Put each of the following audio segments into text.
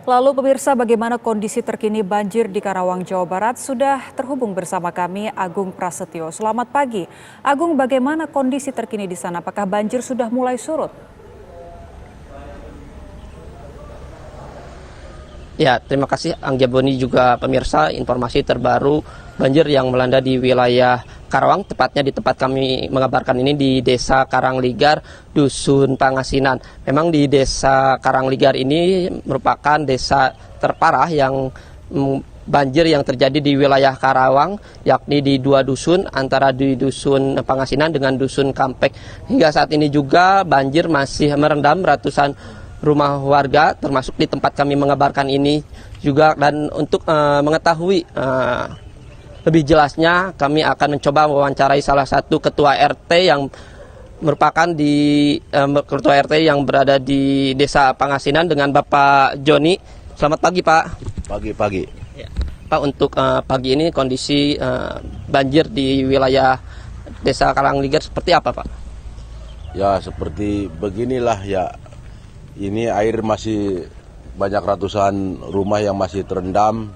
Lalu pemirsa, bagaimana kondisi terkini banjir di Karawang, Jawa Barat? Sudah terhubung bersama kami Agung Prasetyo. Selamat pagi. Agung, bagaimana kondisi terkini di sana? Apakah banjir sudah mulai surut? Ya, terima kasih Anggia Boni, juga pemirsa. Informasi terbaru banjir yang melanda di wilayah Karawang, tepatnya di tempat kami mengabarkan ini di Desa Karangligar, Dusun Pangasinan. Memang di Desa Karangligar ini merupakan desa terparah yang banjir yang terjadi di wilayah Karawang, yakni di dua dusun, antara di Dusun Pangasinan dengan Dusun Kampek. Hingga saat ini juga banjir masih merendam ratusan rumah warga, termasuk di tempat kami mengabarkan ini juga. Dan untuk mengetahui lebih jelasnya, kami akan mencoba mewawancarai salah satu ketua RT yang merupakan ketua RT yang berada di Desa Pangasinan, dengan Bapak Joni. Selamat pagi, Pak. Pagi. Ya. Pak, untuk pagi ini kondisi banjir di wilayah Desa Karangligar seperti apa, Pak? Ya, seperti beginilah ya. Ini air masih banyak, ratusan rumah yang masih terendam,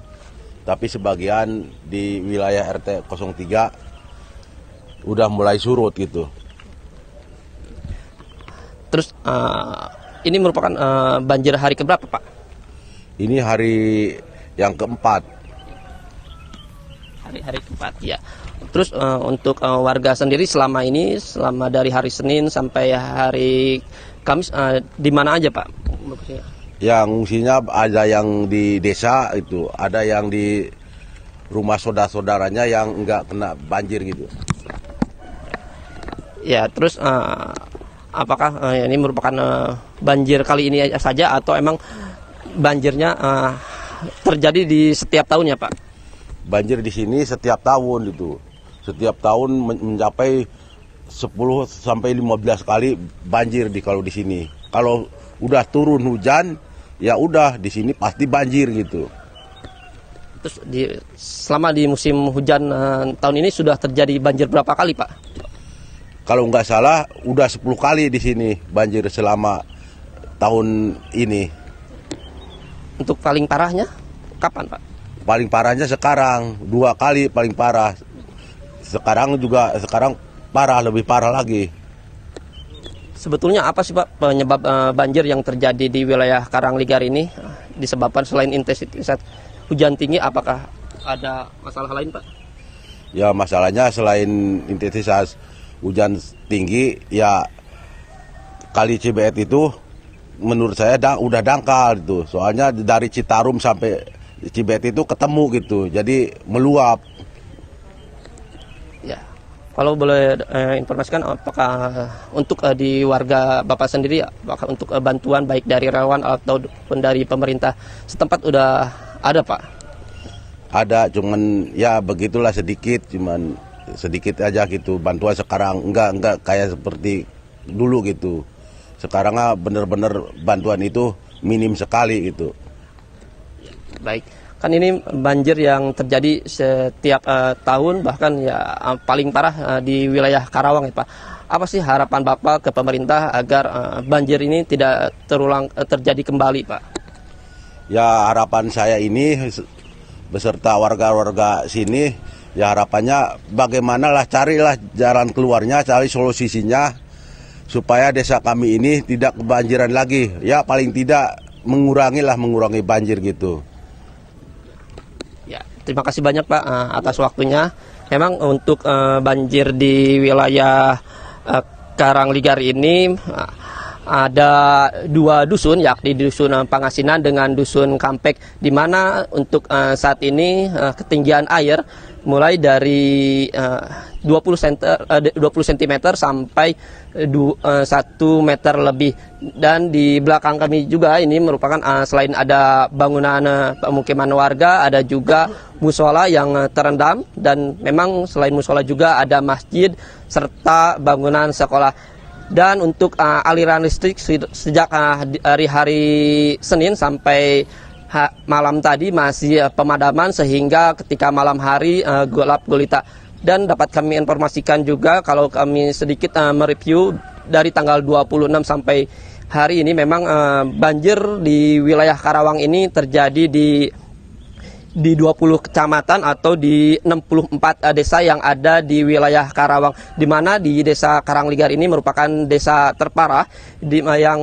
tapi sebagian di wilayah RT 03 udah mulai surut gitu. Terus ini merupakan banjir hari keberapa, Pak? Ini hari yang keempat. Hari keempat, ya. Terus untuk warga sendiri selama ini, selama dari hari Senin sampai hari Kamis, di mana aja, Pak? Yang ngungsinya ada yang di desa itu, ada yang di rumah saudara-saudaranya yang enggak kena banjir gitu. Ya, terus apakah ini merupakan banjir kali ini saja atau emang banjirnya terjadi di setiap tahunnya, Pak? Banjir di sini setiap tahun itu. Setiap tahun mencapai 10 sampai 15 kali banjir kalau di sini. Kalau udah turun hujan, ya udah di sini pasti banjir gitu. Terus selama di musim hujan tahun ini sudah terjadi banjir berapa kali, Pak? Kalau nggak salah udah 10 kali di sini banjir selama tahun ini. Untuk paling parahnya kapan, Pak? Paling parahnya sekarang, 2 kali paling parah. Sekarang parah, lebih parah lagi. Sebetulnya apa sih, Pak, penyebab banjir yang terjadi di wilayah Karangligar ini? Disebabkan selain intensitas hujan tinggi, apakah ada masalah lain, Pak? Ya, masalahnya selain intensitas hujan tinggi, ya Kali Cibeet itu menurut saya udah dangkal itu. Soalnya dari Citarum sampai Cibeet itu ketemu gitu, jadi meluap. Ya, kalau boleh informasikan, apakah untuk di warga Bapak sendiri, apakah untuk bantuan baik dari relawan ataupun dari pemerintah setempat udah ada, Pak? Ada, cuman ya begitulah, cuman sedikit aja gitu. Bantuan sekarang enggak kayak seperti dulu gitu. Sekarang bener-bener bantuan itu minim sekali gitu. Baik. Kan ini banjir yang terjadi setiap tahun, bahkan ya paling parah di wilayah Karawang, ya, Pak. Apa sih harapan Bapak ke pemerintah agar banjir ini tidak terjadi kembali, Pak? Ya, harapan saya ini beserta warga-warga sini, ya harapannya bagaimanalah, carilah jalan keluarnya, cari solusinya supaya desa kami ini tidak kebanjiran lagi. Ya paling tidak mengurangi banjir gitu. Terima kasih banyak, Pak, atas waktunya. Memang untuk banjir di wilayah Karangligar ini ada 2 dusun, yakni Dusun Pangasinan dengan Dusun Kampek, di mana untuk saat ini ketinggian air mulai dari 20 cm sampai 1 meter lebih. Dan di belakang kami juga ini merupakan selain ada bangunan pemukiman warga, ada juga musola yang terendam, dan memang selain musola juga ada masjid serta bangunan sekolah. Dan untuk aliran listrik sejak hari Senin sampai malam tadi masih pemadaman, sehingga ketika malam hari gelap gulita. Dan dapat kami informasikan juga, kalau kami sedikit mereview dari tanggal 26 sampai hari ini memang banjir di wilayah Karawang ini terjadi di 20 kecamatan atau di 64 desa yang ada di wilayah Karawang, di mana di desa Karangligar ini merupakan desa terparah yang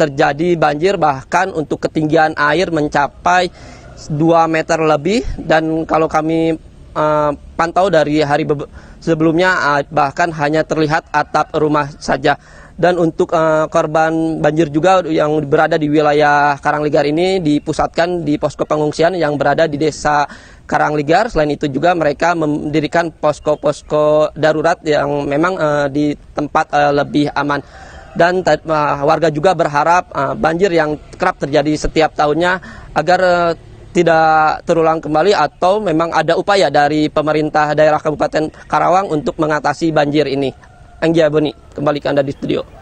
terjadi banjir, bahkan untuk ketinggian air mencapai 2 meter lebih. Dan kalau kami pantau dari hari sebelumnya bahkan hanya terlihat atap rumah saja. Dan untuk korban banjir juga yang berada di wilayah Karangligar ini dipusatkan di posko pengungsian yang berada di desa Karangligar. Selain itu juga mereka mendirikan posko-posko darurat yang memang di tempat lebih aman. Dan warga juga berharap banjir yang kerap terjadi setiap tahunnya agar tidak terulang kembali, atau memang ada upaya dari pemerintah daerah Kabupaten Karawang untuk mengatasi banjir ini. Anggia Boni, kembali ke Anda di studio.